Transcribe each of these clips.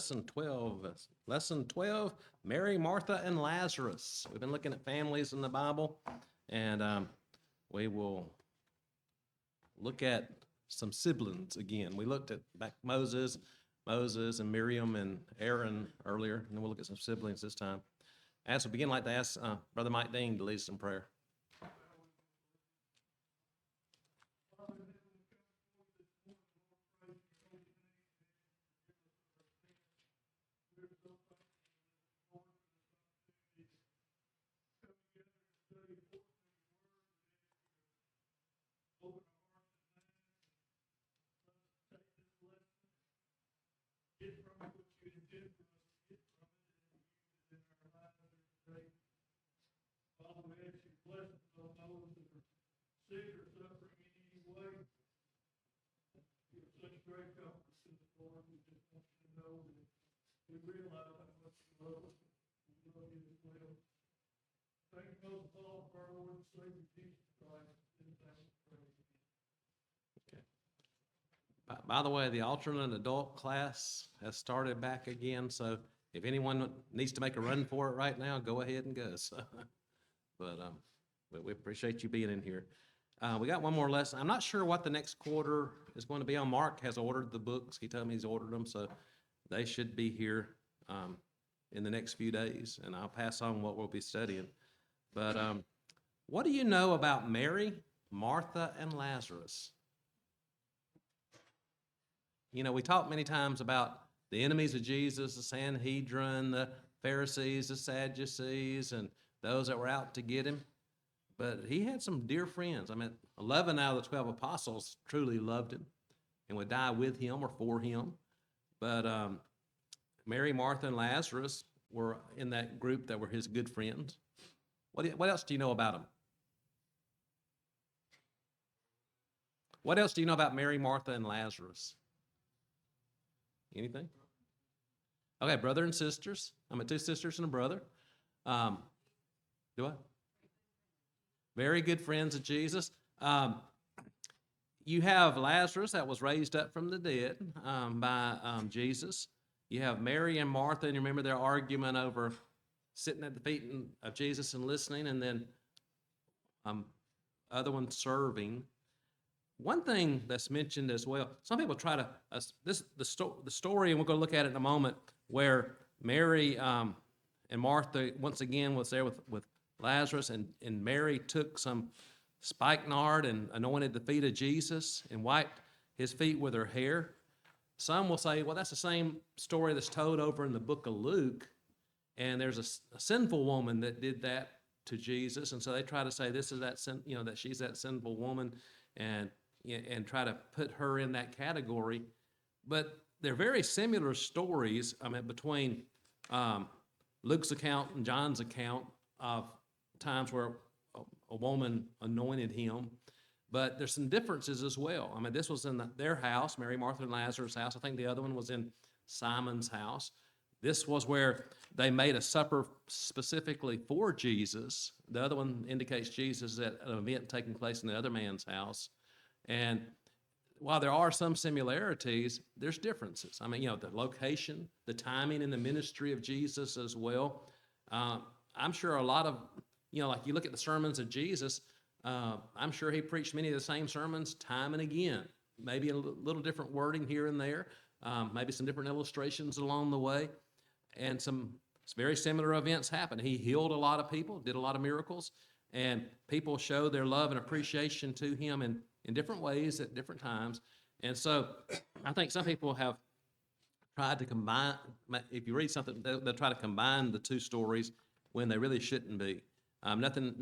lesson 12. Lesson 12, Mary, Martha, and Lazarus. We've been looking at families in the Bible, and we will look at some siblings again. We looked at back Moses and Miriam and Aaron earlier, and then we'll look at some siblings this time. As we begin, I'd like to ask Brother Mike Dean to lead us in prayer. By the way, the alternate adult class has started back again, so if anyone needs to make a run for it right now, go ahead and go. So, but we appreciate you being in here. We got one more lesson. I'm not sure what the next quarter is going to be on. Mark has ordered the books. He told me he's ordered them, so they should be here in the next few days, and I'll pass on what we'll be studying. But what do you know about Mary, Martha, and Lazarus? You know, we talk many times about the enemies of Jesus, the Sanhedrin, the Pharisees, the Sadducees, and those that were out to get him. But he had some dear friends. I mean, 11 out of the 12 apostles truly loved him and would die with him or for him. But Mary, Martha, and Lazarus were in that group that were his good friends. What else do you know about them? What else do you know about Mary, Martha, and Lazarus? Anything? Okay, brother and sisters. I'm 2 sisters and a brother. Do I? Very good friends of Jesus. You have Lazarus that was raised up from the dead by Jesus. You have Mary and Martha, and you remember their argument over sitting at the feet of Jesus and listening, and then other one serving. One thing that's mentioned as well, some people try to, the story, and we're going to look at it in a moment, where Mary and Martha, once again, was there with Lazarus, and Mary took some spikenard and anointed the feet of Jesus and wiped his feet with her hair. Some will say, well, that's the same story that's told over in the book of Luke, and there's a sinful woman that did that to Jesus, and so they try to say this is that that she's that sinful woman, and try to put her in that category. But they're very similar stories, between Luke's account and John's account of times where a woman anointed him. But there's some differences as well. This was in their house, Mary, Martha, and Lazarus' house. I think the other one was in Simon's house. This was where they made a supper specifically for Jesus. The other one indicates Jesus at an event taking place in the other man's house. And while there are some similarities, there's differences. The location, the timing, and the ministry of Jesus as well. I'm sure a lot of, like you look at the sermons of Jesus, I'm sure he preached many of the same sermons time and again. Maybe a little different wording here and there, maybe some different illustrations along the way. And some very similar events happened. He healed a lot of people, did a lot of miracles, and people showed their love and appreciation to him in different ways at different times. And so I think some people have tried to combine, if you read something, they'll try to combine the two stories when they really shouldn't be. Nothing,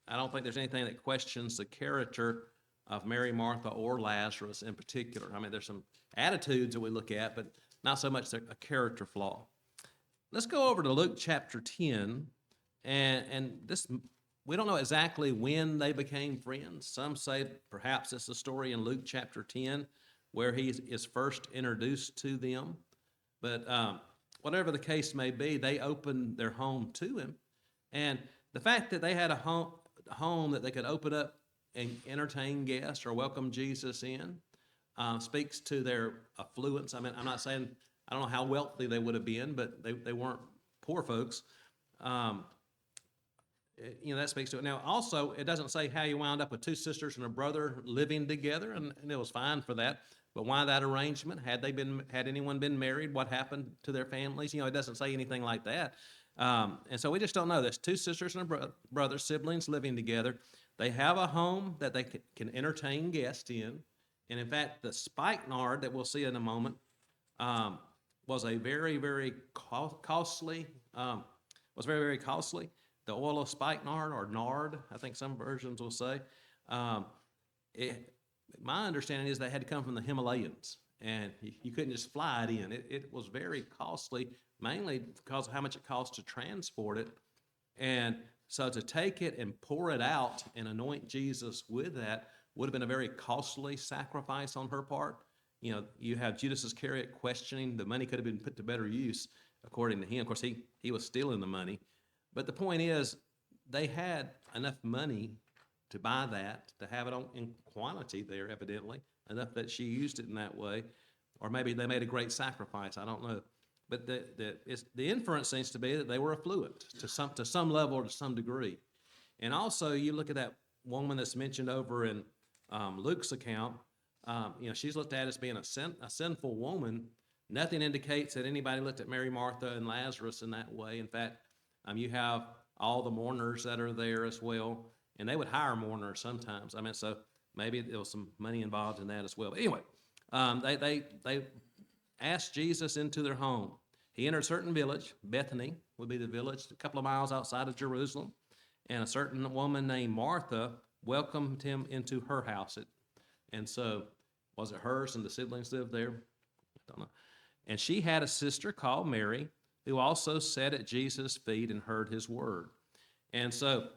I don't think there's anything that questions the character of Mary, Martha, or Lazarus in particular. There's some attitudes that we look at, but not so much a character flaw. Let's go over to Luke chapter 10, and this, we don't know exactly when they became friends. Some say perhaps it's a story in Luke chapter 10 where he is first introduced to them. But whatever the case may be, they opened their home to him. And the fact that they had a home that they could open up and entertain guests or welcome Jesus in speaks to their affluence. I'm not saying I don't know how wealthy they would have been, but they weren't poor folks. Um, that speaks to it. Now, also, it doesn't say how you wound up with two sisters and a brother living together, and it was fine for that. But why that arrangement? Had anyone been married? What happened to their families? It doesn't say anything like that. And so we just don't know. There's two sisters and a brother, siblings living together. They have a home that they can entertain guests in. And in fact, the spikenard that we'll see in a moment was a very, very costly, very costly. The oil of spikenard, or nard, I think some versions will say. My understanding is they had to come from the Himalayas, and you couldn't just fly it in. It was very costly, mainly because of how much it cost to transport it. And so to take it and pour it out and anoint Jesus with that would have been a very costly sacrifice on her part. You have Judas Iscariot questioning. The money could have been put to better use, according to him. Of course, he was stealing the money. But the point is, they had enough money to buy that, to have it in quantity there, evidently, enough that she used it in that way. Or maybe they made a great sacrifice, I don't know. But the inference seems to be that they were affluent to some level or to some degree. And also, you look at that woman that's mentioned over in Luke's account, she's looked at as being a sinful woman. Nothing indicates that anybody looked at Mary, Martha, and Lazarus in that way. In fact, you have all the mourners that are there as well, and they would hire mourners sometimes. So maybe there was some money involved in that as well. But anyway, they asked Jesus into their home. He entered a certain village. Bethany would be the village, a couple of miles outside of Jerusalem, and a certain woman named Martha welcomed him into her house. And so, was it hers and the siblings lived there? I don't know. And she had a sister called Mary, who also sat at Jesus' feet and heard his word. And so,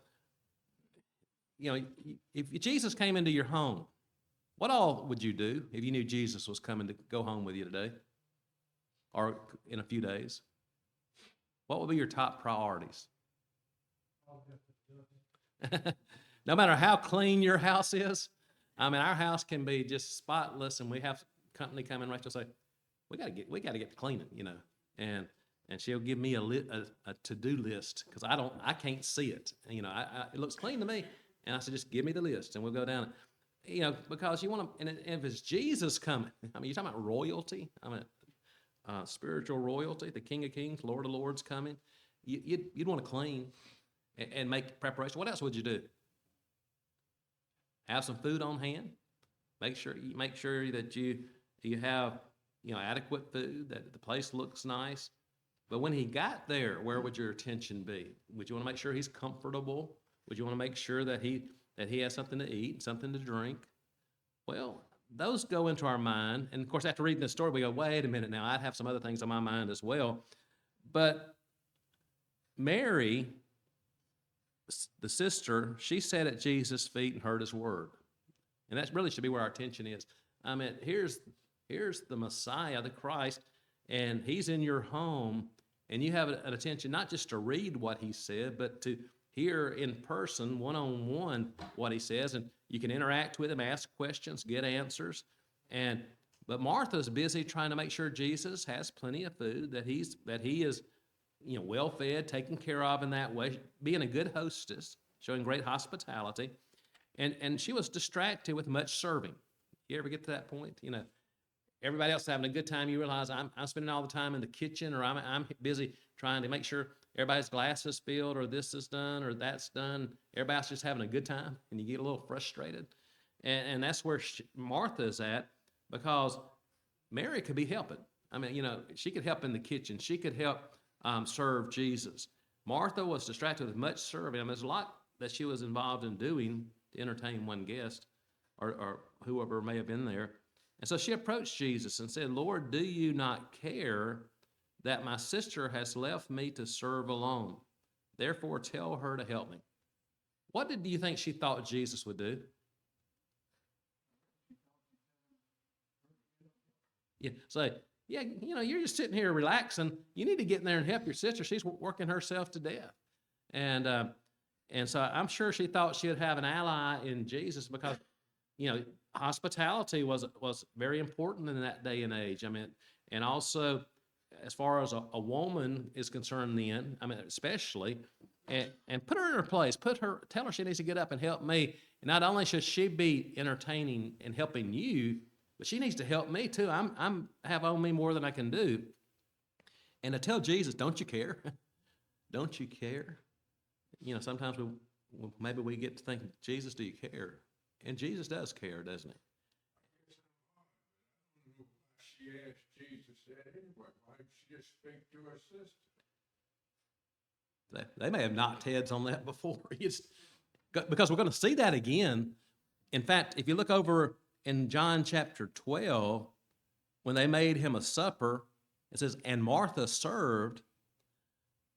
if Jesus came into your home, what all would you do if you knew Jesus was coming to go home with you today or in a few days? What would be your top priorities? No matter how clean your house is, our house can be just spotless, and we have company come in, Rachel, say, we got to get to cleaning, and she'll give me a to-do list because I can't see it. It looks clean to me, and I said, just give me the list, and we'll go down. Because you want to, and if it's Jesus coming, you're talking about royalty. Spiritual royalty, the King of Kings, Lord of Lords coming. You'd want to clean and make preparation. What else would you do? Have some food on hand. Make sure that you have adequate food, that the place looks nice. But when he got there, where would your attention be? Would you want to make sure he's comfortable? Would you want to make sure that he has something to eat, something to drink? Well, those go into our mind. And of course, after reading the story, we go, wait a minute now, I'd have some other things on my mind as well. But Mary, the sister, she sat at Jesus' feet and heard his word. And that really should be where our attention is. Here's the Messiah, the Christ, and he's in your home, and you have an attention not just to read what he said, but to hear in person, one-on-one, what he says, and you can interact with him, ask questions, get answers. But Martha's busy trying to make sure Jesus has plenty of food, that he is well-fed, taken care of in that way, being a good hostess, showing great hospitality. And she was distracted with much serving. You ever get to that point? Everybody else is having a good time. You realize I'm spending all the time in the kitchen, or I'm busy trying to make sure everybody's glass is filled, or this is done, or that's done. Everybody's just having a good time, and you get a little frustrated. And that's where Martha's at, because Mary could be helping. She could help in the kitchen. She could help serve Jesus. Martha was distracted with much serving. There's a lot that she was involved in doing to entertain one guest, or whoever may have been there. And so she approached Jesus and said, Lord, do you not care that my sister has left me to serve alone? Therefore, tell her to help me. What do you think she thought Jesus would do? Yeah, say, you're just sitting here relaxing. You need to get in there and help your sister. She's working herself to death. And so I'm sure she thought she would have an ally in Jesus, because, hospitality was very important in that day and age. And also as far as a woman is concerned then, I mean, especially, and put her in her place, tell her she needs to get up and help me. And not only should she be entertaining and helping you, but she needs to help me too. Have on me more than I can do. And to tell Jesus, don't you care? Don't you care? You know, sometimes maybe we get to think, Jesus, do you care? And Jesus does care, doesn't he? She asked Jesus that anyway. Why didn't she just speak to her sister? They may have knocked heads on that before. Because we're going to see that again. In fact, if you look over in John chapter 12, when they made him a supper, it says, and Martha served,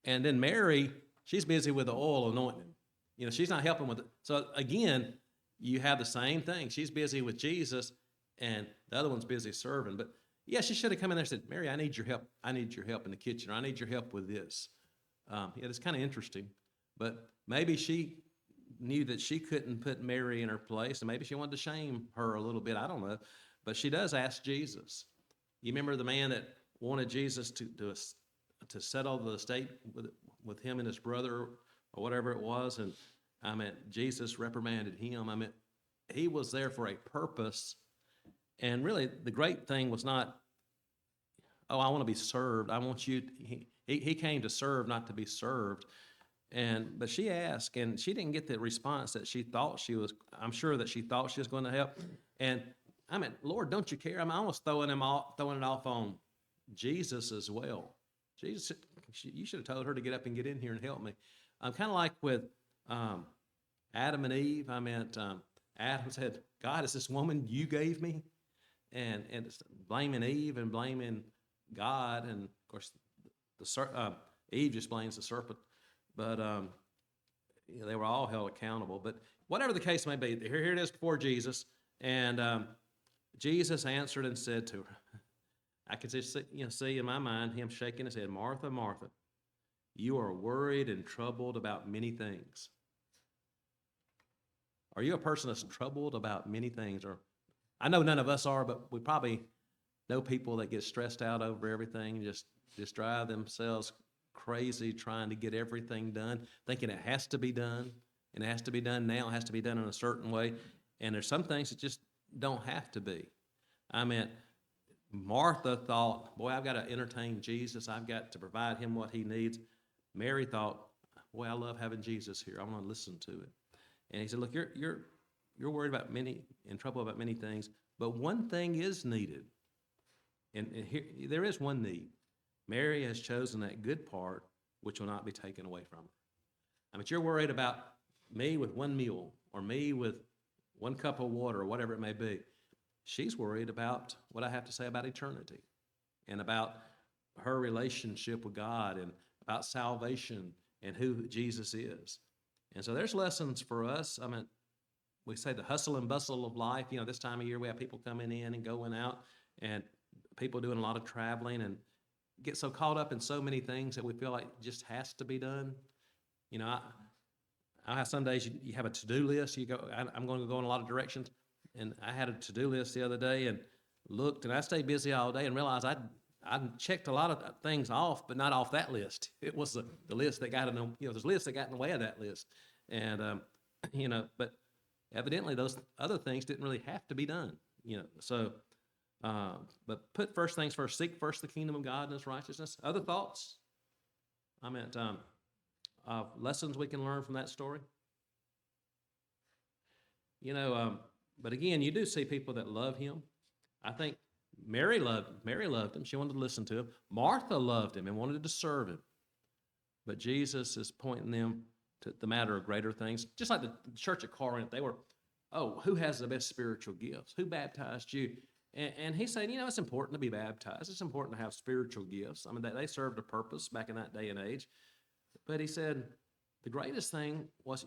and then Mary, she's busy with the oil anointing. You know, she's not helping with it. So again, you have the same thing. She's busy with Jesus, and the other one's busy serving. But yeah, she should have come in there and said, Mary, I need your help. I need your help in the kitchen, or I need your help with this. Yeah, it's kind of interesting. But maybe she knew that she couldn't put Mary in her place, and maybe she wanted to shame her a little bit. I don't know. But she does ask Jesus. You remember the man that wanted Jesus to settle the estate with him and his brother, or whatever it was, and I mean, Jesus reprimanded him. I mean, he was there for a purpose, and really, the great thing was not, oh, I want to be served. I want you. He came to serve, not to be served. But she asked, and she didn't get the response that she thought she was. I'm sure that she thought she was going to help. And I mean, Lord, don't you care? I'm almost throwing it off on Jesus as well. Jesus, you should have told her to get up and get in here and help me. I'm kind of like with Adam and Eve. I meant Adam said, God, is this woman you gave me? And it's blaming Eve and blaming God. And of course, Eve just blames the serpent. But you know, they were all held accountable. But whatever the case may be, here it is before Jesus. And Jesus answered and said to her, I could just see in my mind him shaking his head, Martha, Martha, you are worried and troubled about many things. Are you a person that's troubled about many things? Or I know none of us are, but we probably know people that get stressed out over everything, just drive themselves crazy trying to get everything done, thinking it has to be done, and it has to be done now, it has to be done in a certain way. And there's some things that just don't have to be. I mean, Martha thought, boy, I've got to entertain Jesus. I've got to provide him what he needs. Mary thought, boy, I love having Jesus here. I want to listen to it. And he said, look, you're worried about in trouble about many things, but one thing is needed. And here, there is one need. Mary has chosen that good part, which will not be taken away from her. I mean, you're worried about me with one meal, or me with one cup of water, or whatever it may be. She's worried about what I have to say about eternity, and about her relationship with God, and about salvation, and who Jesus is. And so there's lessons for us. I mean, we say the hustle and bustle of life. You know, this time of year we have people coming in and going out, and people doing a lot of traveling, and get so caught up in so many things that we feel like it just has to be done. You know, I have some days you have a to-do list. You go, I'm going to go in a lot of directions. And I had a to-do list the other day and looked, and I stayed busy all day and realized I'd checked a lot of things off, but not off that list. It was the list that got in the, there's lists that got in the way of that list. And, but evidently those other things didn't really have to be done, so, but put first things first, seek first the kingdom of God and his righteousness. Other thoughts? I meant, lessons we can learn from that story. But again, you do see people that love him. I think Mary loved him. She wanted to listen to him. Martha loved him and wanted to serve him. But Jesus is pointing them to the matter of greater things. Just like the church at Corinth, they were, who has the best spiritual gifts? Who baptized you? And he's saying, it's important to be baptized. It's important to have spiritual gifts. I mean, they served a purpose back in that day and age. But he said, the greatest thing was,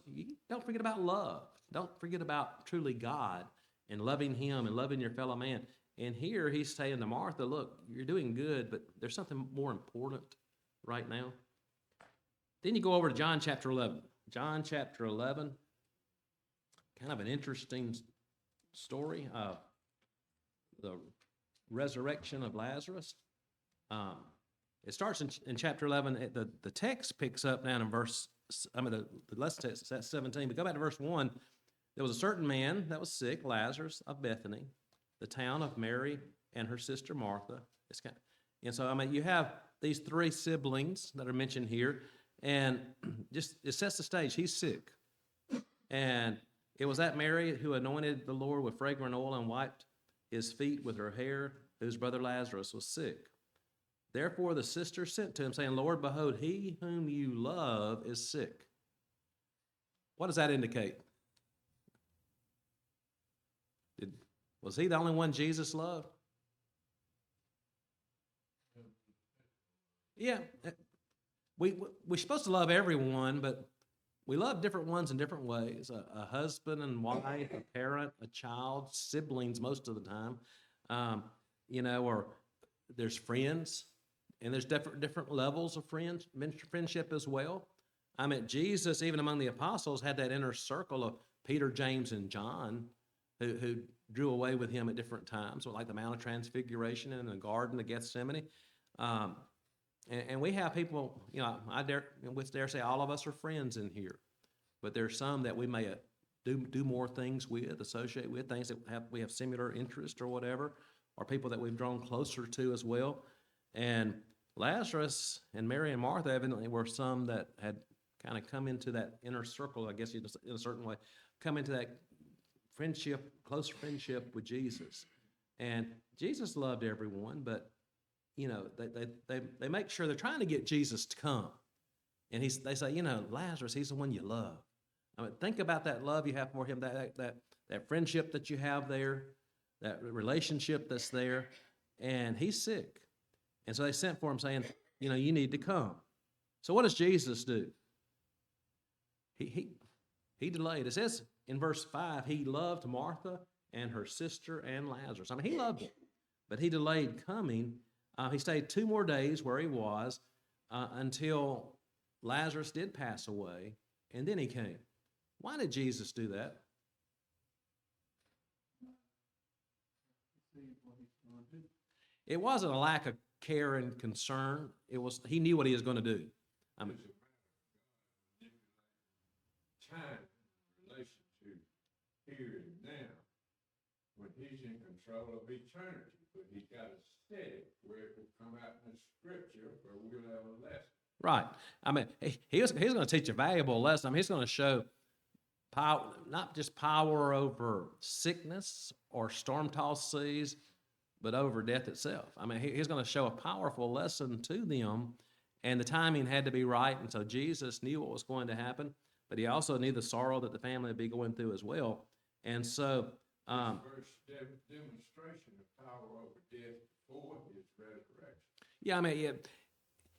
don't forget about love. Don't forget about truly God and loving him and loving your fellow man. And here he's saying to Martha, look, you're doing good, but there's something more important right now. Then you go over to John chapter 11. John chapter 11, kind of an interesting story of the resurrection of Lazarus. It starts in chapter 11. The text picks up down in the lesson text is at 17, but go back to verse 1. There was a certain man that was sick, Lazarus of Bethany, the town of Mary and her sister Martha. And so, you have these three siblings that are mentioned here, and just it sets the stage. He's sick. And it was that Mary who anointed the Lord with fragrant oil and wiped his feet with her hair, whose brother Lazarus was sick. Therefore the sister sent to him, saying, Lord, behold, he whom you love is sick. What does that indicate? Was he the only one Jesus loved? Yeah. We're supposed to love everyone, but we love different ones in different ways. A husband and wife, a parent, a child, siblings most of the time. Or there's friends, and there's different levels of friendship as well. Jesus, even among the apostles, had that inner circle of Peter, James, and John, who drew away with him at different times, like the Mount of Transfiguration and the Garden of Gethsemane. And we have people, I dare say all of us are friends in here, but there's some that we may do more things with, associate with, things that we have similar interest or whatever, or people that we've drawn closer to as well. And Lazarus and Mary and Martha evidently were some that had kind of come into that inner circle, I guess in a certain way, come into that friendship, close friendship with Jesus. And Jesus loved everyone, but they make sure they're trying to get Jesus to come. And they say, Lazarus, he's the one you love. Think about that love you have for him, that friendship that you have there, that relationship that's there, and he's sick. And so they sent for him saying, you need to come. So what does Jesus do? He delayed. It says in verse 5, he loved Martha and her sister and Lazarus. He loved them, but he delayed coming. He stayed 2 more days where he was until Lazarus did pass away, and then he came. Why did Jesus do that? It wasn't a lack of care and concern. It was he knew what he was going to do. Time in relation to here and now, when he's in control of eternity, but he's got to set it where it will come out in the scripture where we'll have a lesson. Right. He's going to teach a valuable lesson. He's going to show power, not just power over sickness or storm-tossed seas, but over death itself. He's going to show a powerful lesson to them, and the timing had to be right. And so Jesus knew what was going to happen, but he also knew the sorrow that the family would be going through as well. And so, first demonstration of power over death before his resurrection. Yeah.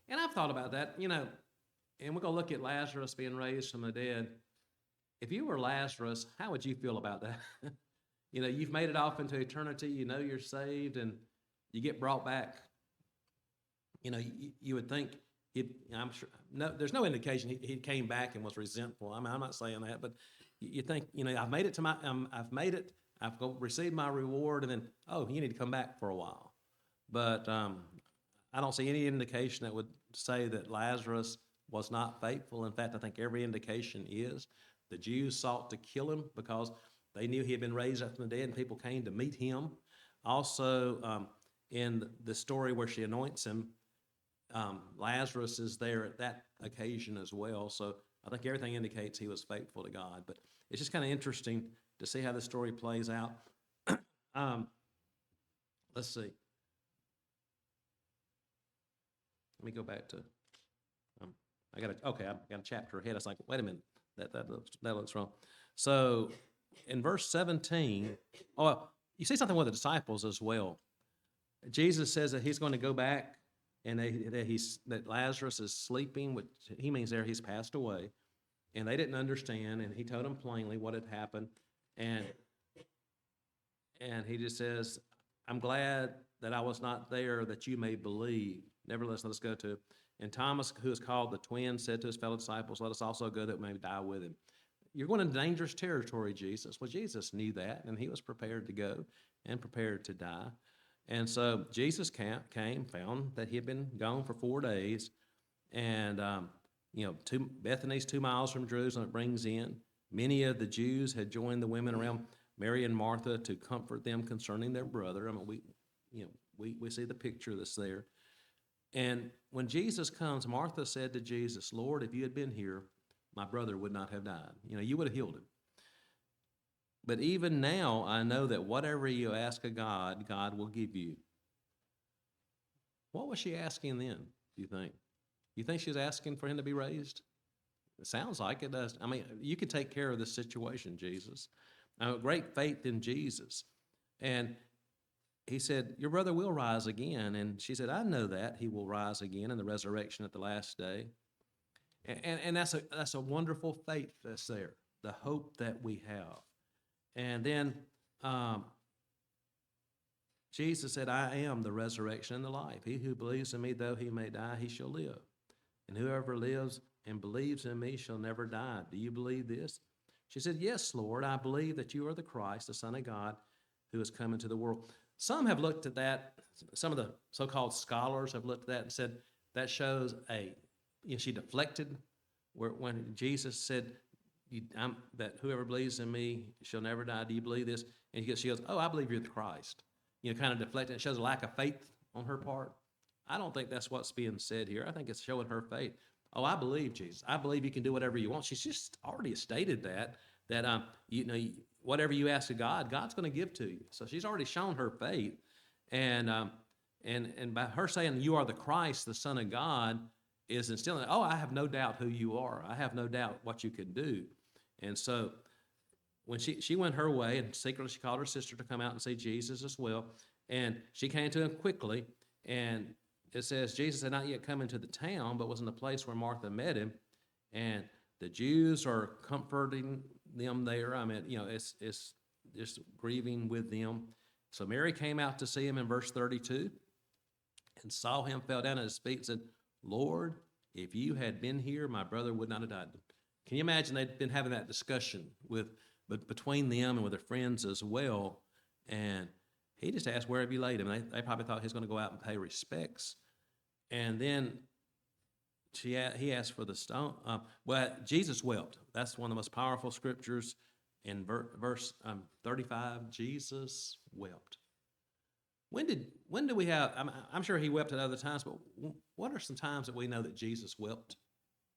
And I've thought about that, and we're going to look at Lazarus being raised from the dead. If you were Lazarus, how would you feel about that? You've made it off into eternity. You're saved, and you get brought back. You would think I'm sure. No, there's no indication he came back and was resentful. I'm not saying that, but you think, I've made it to I've made it. I've received my reward, and then you need to come back for a while. But I don't see any indication that would say that Lazarus was not faithful. In fact, I think every indication is. The Jews sought to kill him because they knew he had been raised up from the dead, and people came to meet him. Also, in the story where she anoints him, Lazarus is there at that occasion as well. So I think everything indicates he was faithful to God. But it's just kind of interesting to see how the story plays out. Let's see. Let me go back to. I got a chapter ahead. I was like, wait a minute, that looks wrong. So in verse 17, you see something with the disciples as well. Jesus says that he's going to go back, and that Lazarus is sleeping, which he means there he's passed away, and they didn't understand, and he told them plainly what had happened, and he just says, I'm glad that I was not there that you may believe. Nevertheless, let us go to. And Thomas, who is called the twin, said to his fellow disciples, let us also go that we may die with him. You're going into dangerous territory, Jesus. Well, Jesus knew that, and he was prepared to go and prepared to die. And so Jesus came, found that he had been gone for 4 days. And, Bethany's 2 miles from Jerusalem, it brings in. Many of the Jews had joined the women around Mary and Martha to comfort them concerning their brother. I mean, we see the picture that's there. And when Jesus comes, Martha said to Jesus, Lord, if you had been here, my brother would not have died. You would have healed him. But even now, I know that whatever you ask of God, God will give you. What was she asking then, do you think? You think she was asking for him to be raised? It sounds like it does. I mean, you could take care of this situation, Jesus. Great faith in Jesus. And he said, your brother will rise again. And she said, I know that he will rise again in the resurrection at the last day. And that's a wonderful faith that's there, the hope that we have. And then Jesus said, I am the resurrection and the life. He who believes in me, though he may die, he shall live. And whoever lives and believes in me shall never die. Do you believe this? She said, yes, Lord, I believe that you are the Christ, the Son of God, who has come into the world. Some have looked at that, some of the so-called scholars have looked at that and said that shows she deflected when Jesus said that whoever believes in me shall never die. Do you believe this? And she goes, oh, I believe you're the Christ. Kind of deflected. It shows a lack of faith on her part. I don't think that's what's being said here. I think it's showing her faith. Oh, I believe Jesus. I believe you can do whatever you want. She's just already stated that whatever you ask of God, God's going to give to you. So she's already shown her faith, and by her saying you are the Christ, the Son of God, is instilling. Oh, I have no doubt who you are. I have no doubt what you can do. And so when she went her way, and secretly she called her sister to come out and see Jesus as well, and she came to him quickly, and it says Jesus had not yet come into the town, but was in the place where Martha met him, and the Jews are comforting them there. I mean, it's just grieving with them. So Mary came out to see him in verse 32 and saw him, fell down at his feet and said, Lord, if you had been here, my brother would not have died. Can you imagine they'd been having that discussion between them and with their friends as well? And he just asked, where have you laid him? They probably thought he was going to go out and pay respects. And then he asked for the stone. Jesus wept. That's one of the most powerful scriptures in verse 35. Jesus wept. When do we have? I'm sure he wept at other times, but what are some times that we know that Jesus wept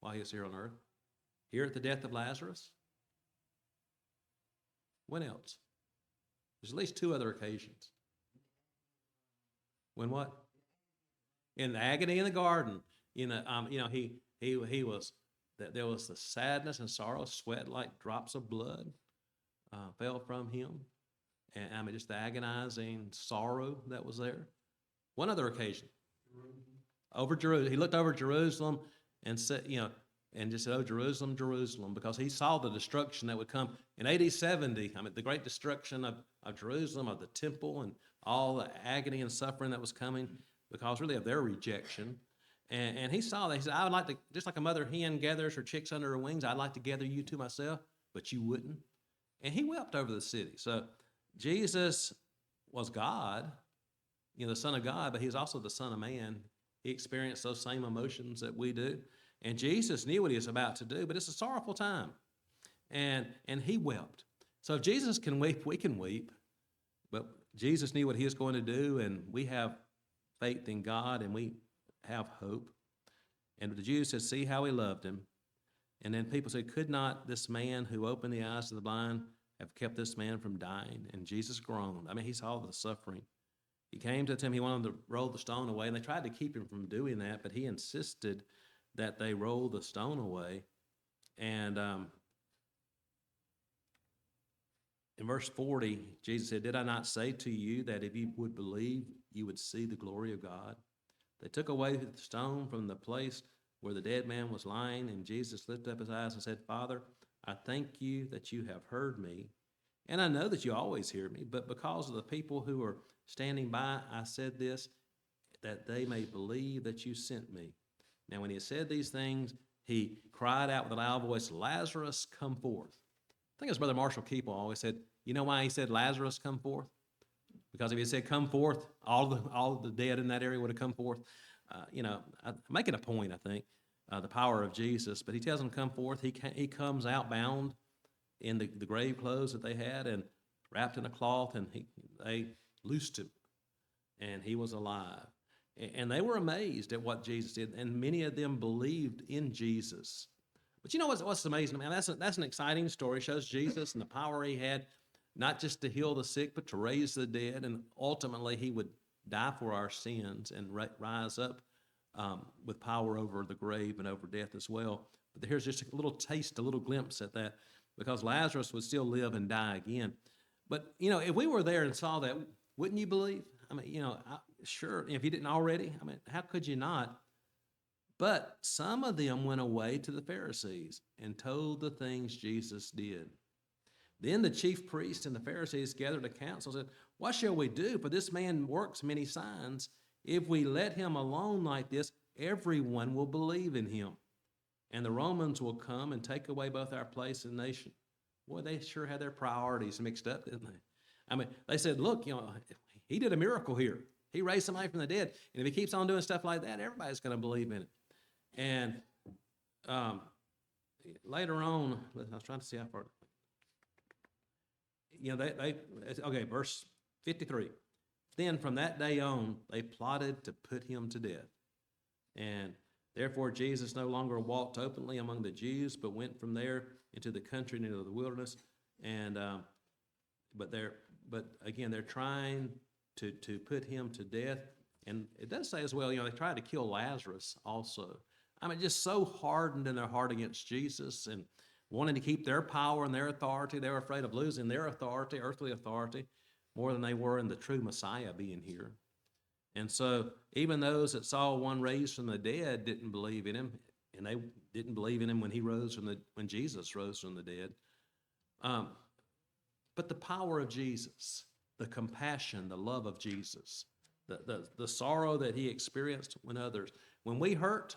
while he was here on earth? Here at the death of Lazarus. When else? There's at least 2 other occasions. When what? In the agony in the garden. He was, that there was the sadness and sorrow, sweat like drops of blood fell from him. And just the agonizing sorrow that was there. One other occasion. Over Jerusalem. He looked over Jerusalem and said, and just said, oh, Jerusalem, Jerusalem, because he saw the destruction that would come in AD 70. The great destruction of Jerusalem, of the temple, and all the agony and suffering that was coming because really of their rejection. And he saw that. He said, I would like to, just like a mother hen gathers her chicks under her wings, I'd like to gather you to myself, but you wouldn't. And he wept over the city. So Jesus was God, the Son of God, but he was also the Son of Man. He experienced those same emotions that we do. And Jesus knew what he was about to do, but it's a sorrowful time. And he wept. So if Jesus can weep, we can weep. But Jesus knew what he was going to do, and we have faith in God, and we have hope. And the Jews said, see how he loved him. And then people said, could not this man who opened the eyes of the blind have kept this man from dying? And Jesus groaned. He saw the suffering. He came to them. He wanted to roll the stone away, and they tried to keep him from doing that, but he insisted that they roll the stone away. And in verse 40, Jesus said, did I not say to you that if you would believe, you would see the glory of God? They took away the stone from the place where the dead man was lying, and Jesus lifted up his eyes and said, Father, I thank you that you have heard me, and I know that you always hear me, but because of the people who are standing by, I said this, that they may believe that you sent me. Now, when he had said these things, he cried out with a loud voice, Lazarus, come forth. I think it was Brother Marshall Keeple always said, you know why he said, Lazarus, come forth? because if he said, come forth, all the dead in that area would have come forth. Making a point, I think, the power of Jesus. But he tells them to come forth. He comes out bound in the grave clothes that they had and wrapped in a cloth, and they loosed him, and he was alive. And they were amazed at what Jesus did, and many of them believed in Jesus. But you know what's amazing? Man, that's an exciting story. It shows Jesus and the power he had, not just to heal the sick, but to raise the dead. And ultimately, he would die for our sins and rise up with power over the grave and over death as well. But here's just a little taste, a little glimpse at that, because Lazarus would still live and die again. But, if we were there and saw that, wouldn't you believe? I mean, sure, if you didn't already, I mean, how could you not? But some of them went away to the Pharisees and told the things Jesus did. Then the chief priests and the Pharisees gathered a council and said, what shall we do? For this man works many signs. If we let him alone like this, everyone will believe in him. And the Romans will come and take away both our place and nation. Boy, they sure had their priorities mixed up, didn't they? I mean, they said, look, he did a miracle here. He raised somebody from the dead. And if he keeps on doing stuff like that, everybody's going to believe in it. And later on, I was trying to see how far. Verse 53. Then from that day on, they plotted to put him to death. And therefore, Jesus no longer walked openly among the Jews, but went from there into the country and into the wilderness. And but again, they're trying to put him to death. And it does say as well, they tried to kill Lazarus also. I mean, just so hardened in their heart against Jesus and wanting to keep their power and their authority. They were afraid of losing their authority, earthly authority, more than they were in the true Messiah being here. And so even those that saw one raised from the dead didn't believe in him, and they didn't believe in him when Jesus rose from the dead. But the power of Jesus, the compassion, the love of Jesus, the sorrow that he experienced when we hurt,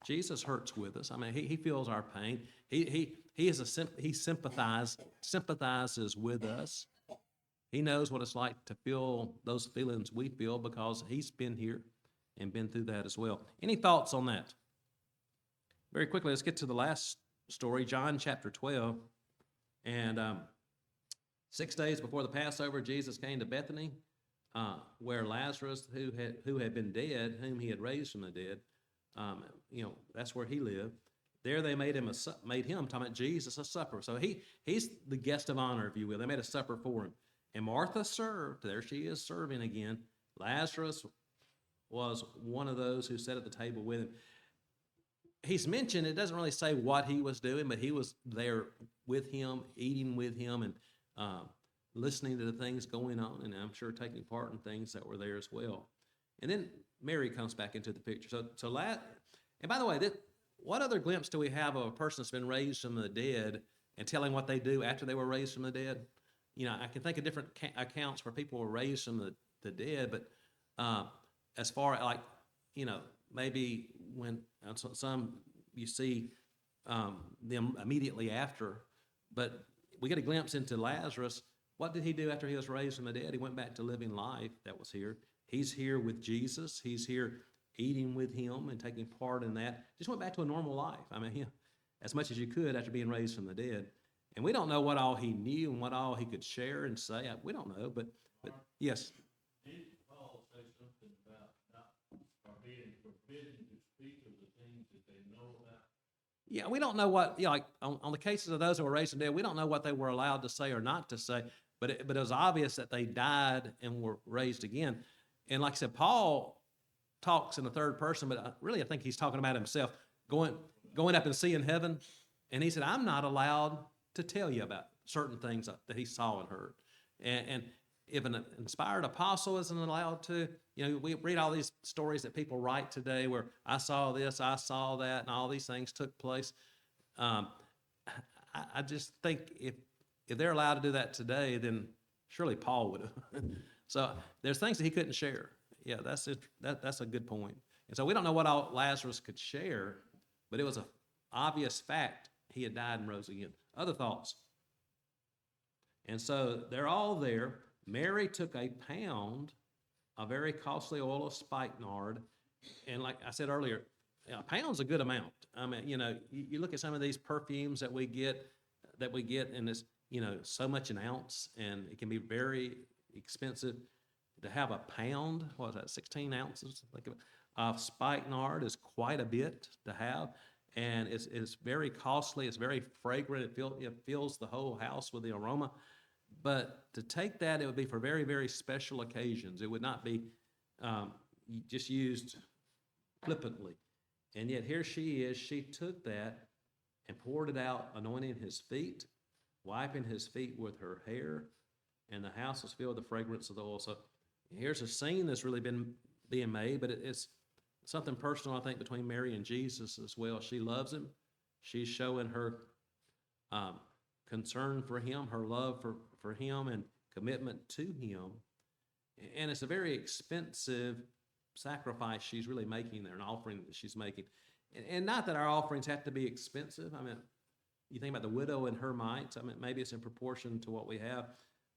Jesus hurts with us. I mean, he feels our pain. He sympathizes with us. He knows what it's like to feel those feelings we feel because he's been here and been through that as well. Any thoughts on that? Very quickly, let's get to the last story, John chapter 12. And 6 days before the Passover, Jesus came to Bethany, where Lazarus, who had been dead, whom he had raised from the dead, that's where he lived. There they made him, talking about Jesus, a supper. So he's the guest of honor, if you will. They made a supper for him. And Martha served. There she is serving again. Lazarus was one of those who sat at the table with him. He's mentioned, it doesn't really say what he was doing, but he was there with him, eating with him, and listening to the things going on, and I'm sure taking part in things that were there as well. And then Mary comes back into the picture. And by the way, what other glimpse do we have of a person that's been raised from the dead and telling what they do after they were raised from the dead? I can think of different accounts where people were raised from the dead, but as far as maybe when some you see them immediately after, but we get a glimpse into Lazarus. What did he do after he was raised from the dead? He went back to living life that was here. He's here with Jesus. He's here eating with him and taking part in that. Just went back to a normal life. I mean, as much as you could after being raised from the dead. And we don't know what all he knew and what all he could share and say. We don't know, but yes. Did Paul say something about not being forbidden to speak of the things that they know about? Yeah, we don't know what, like on the cases of those who were raised from the dead, we don't know what they were allowed to say or not to say, but it was obvious that they died and were raised again. And like I said, Paul talks in the third person, but I think he's talking about himself going up and seeing heaven. And he said, I'm not allowed to tell you about certain things that he saw and heard. And if an inspired apostle isn't allowed to, we read all these stories that people write today where I saw this, I saw that, and all these things took place. I just think if they're allowed to do that today, then surely Paul would have. So there's things that he couldn't share. Yeah, that's it. That's a good point. And so we don't know what all Lazarus could share, but it was an obvious fact he had died and rose again. Other thoughts? And so they're all there. Mary took a pound, a very costly oil of spikenard, and like I said earlier, a pound's a good amount. I mean, you look at some of these perfumes that we get, and it's, so much an ounce, and it can be very expensive. To have a pound, what is that, 16 ounces? Of spikenard is quite a bit to have, and it's very costly. It's very fragrant. It fills the whole house with the aroma. But to take that, it would be for very, very special occasions. It would not be just used flippantly. And yet here she is. She took that and poured it out, anointing his feet, wiping his feet with her hair, and the house was filled with the fragrance of the oil. So here's a scene that's really been being made, but it's something personal, I think, between Mary and Jesus as well. She loves him. She's showing her concern for him, her love for him, and commitment to him. And it's a very expensive sacrifice she's really making there, an offering that she's making. And not that our offerings have to be expensive. I mean, you think about the widow and her mites. I mean, maybe it's in proportion to what we have.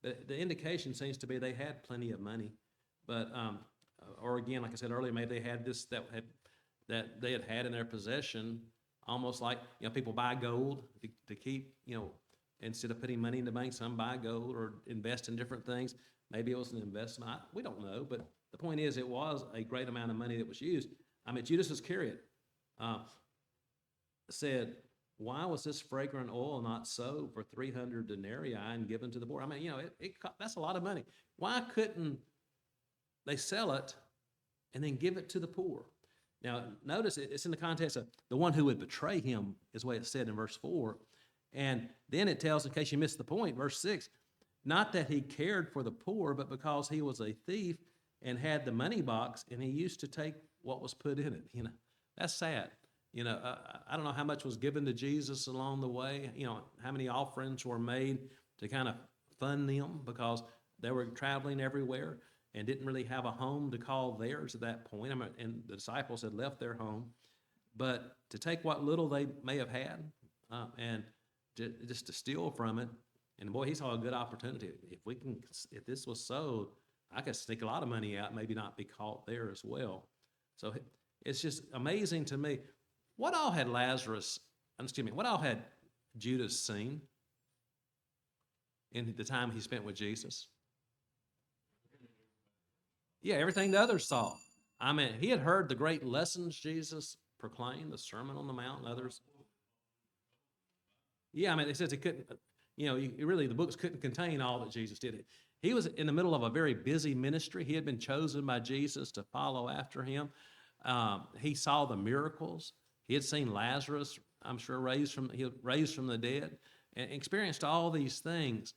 But the indication seems to be they had plenty of money. But, or again, like I said earlier, maybe they had this that they had in their possession, almost like, people buy gold to keep, instead of putting money in the bank, some buy gold or invest in different things. Maybe it was an investment. We don't know. But the point is, it was a great amount of money that was used. I mean, Judas Iscariot said, why was this fragrant oil not sold for 300 denarii and given to the poor? I mean, that's a lot of money. Why couldn't they sell it and then give it to the poor? Now, notice it's in the context of the one who would betray him, is the way it's said in verse 4. And then it tells, in case you missed the point, verse 6, not that he cared for the poor, but because he was a thief and had the money box, and he used to take what was put in it. That's sad. I don't know how much was given to Jesus along the way, how many offerings were made to kind of fund them, because they were traveling everywhere and didn't really have a home to call theirs at that point. And the disciples had left their home. But to take what little they may have had and just to steal from it, and boy, he saw a good opportunity. If this was sold, I could sneak a lot of money out, maybe not be caught there as well. So it's just amazing to me. What all had Judas seen in the time he spent with Jesus? Yeah, everything the others saw. I mean, he had heard the great lessons Jesus proclaimed, the Sermon on the Mount and others. Yeah, I mean, it says it couldn't, the books couldn't contain all that Jesus did. He was in the middle of a very busy ministry. He had been chosen by Jesus to follow after him. He saw the miracles. He had seen Lazarus, I'm sure, raised from the dead, and experienced all these things.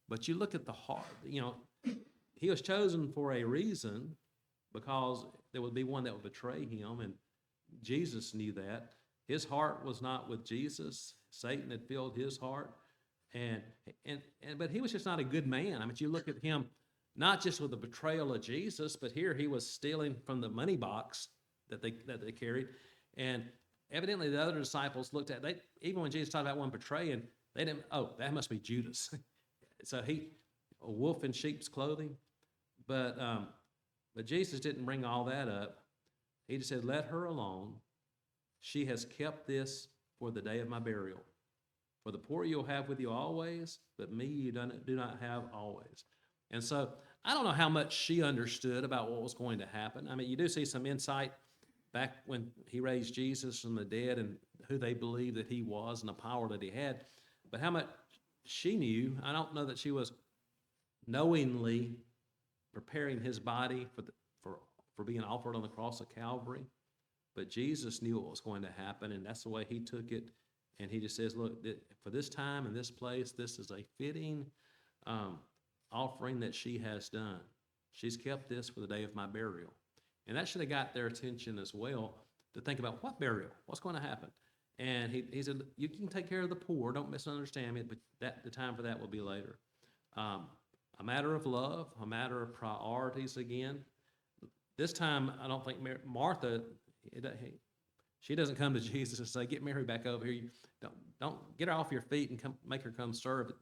But you look at the heart, he was chosen for a reason, because there would be one that would betray him, and Jesus knew that. His heart was not with Jesus. Satan had filled his heart, but he was just not a good man. I mean, you look at him, not just with the betrayal of Jesus, but here he was stealing from the money box that they carried, and evidently the other disciples looked at even when Jesus talked about one betraying, they didn't. Oh, that must be Judas. So a wolf in sheep's clothing, but Jesus didn't bring all that up. He just said, "Let her alone. She has kept this for the day of my burial. For the poor you'll have with you always, but me you do not have always." And so I don't know how much she understood about what was going to happen. I mean, you do see some insight back when he raised Jesus from the dead and who they believed that he was and the power that he had. But how much she knew, I don't know that she was knowingly preparing his body for being offered on the cross of Calvary. But Jesus knew what was going to happen, and that's the way he took it. And he just says, look, for this time and this place, this is a fitting offering that she has done. She's kept this for the day of my burial. And that should have got their attention as well, to think about what burial, what's going to happen. And he said, you can take care of the poor, don't misunderstand me, but the time for that will be later. A matter of love, a matter of priorities again. This time, I don't think Martha, she doesn't come to Jesus and say, get Mary back over here. Don't get her off your feet and make her come serve.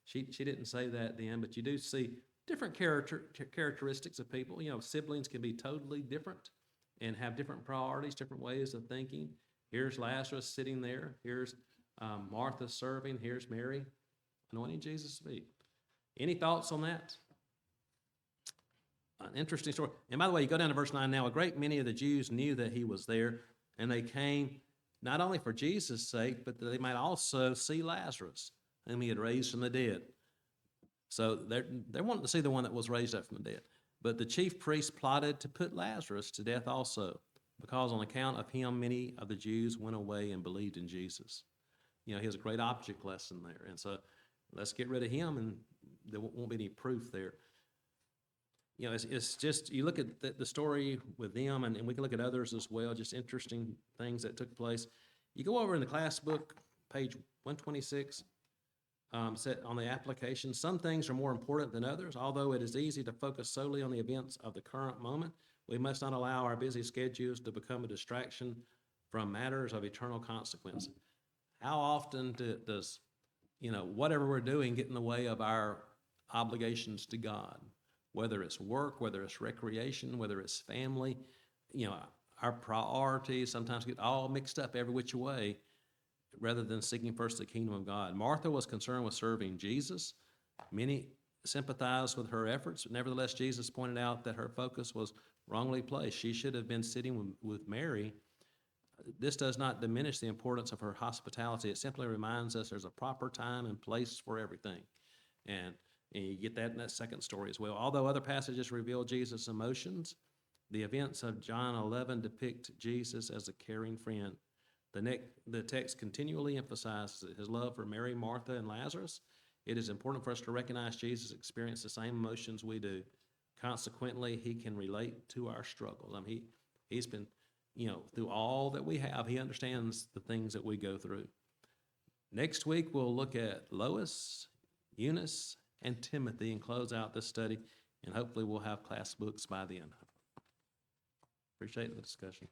She didn't say that then, but you do see different characteristics of people. You know, siblings can be totally different and have different priorities, different ways of thinking. Here's Lazarus sitting there. Here's Martha serving. Here's Mary anointing Jesus' feet. Any thoughts on that? An interesting story. And by the way, you go down to verse 9 now. A great many of the Jews knew that he was there, and they came not only for Jesus' sake, but that they might also see Lazarus, whom he had raised from the dead. So they're wanting to see the one that was raised up from the dead. But the chief priests plotted to put Lazarus to death also, because on account of him, many of the Jews went away and believed in Jesus. You know, he has a great object lesson there. And so let's get rid of him, and there won't be any proof there. You know, it's just, you look at the story with them, and we can look at others as well, just interesting things that took place. You go over in the class book, page 126, set on the application. Some things are more important than others. Although it is easy to focus solely on the events of the current moment, we must not allow our busy schedules to become a distraction from matters of eternal consequence. How often does, you know, whatever we're doing get in the way of our obligations to God? Whether it's work, whether it's recreation, whether it's family, you know, our priorities sometimes get all mixed up every which way rather than seeking first the kingdom of God. Martha was concerned with serving Jesus. Many sympathized with her efforts. Nevertheless, Jesus pointed out that her focus was wrongly placed. She should have been sitting with Mary. This does not diminish the importance of her hospitality. It simply reminds us there's a proper time and place for everything. And you get that in that second story as well. Although other passages reveal Jesus' emotions, the events of John 11 depict Jesus as a caring friend. The text continually emphasizes his love for Mary, Martha, and Lazarus. It is important for us to recognize Jesus experienced the same emotions we do. Consequently, he can relate to our struggles. I mean, he's been, you know, through all that we have, he understands the things that we go through. Next week, we'll look at Lois, Eunice, and Timothy and close out this study, and hopefully we'll have class books by then. Appreciate the discussion.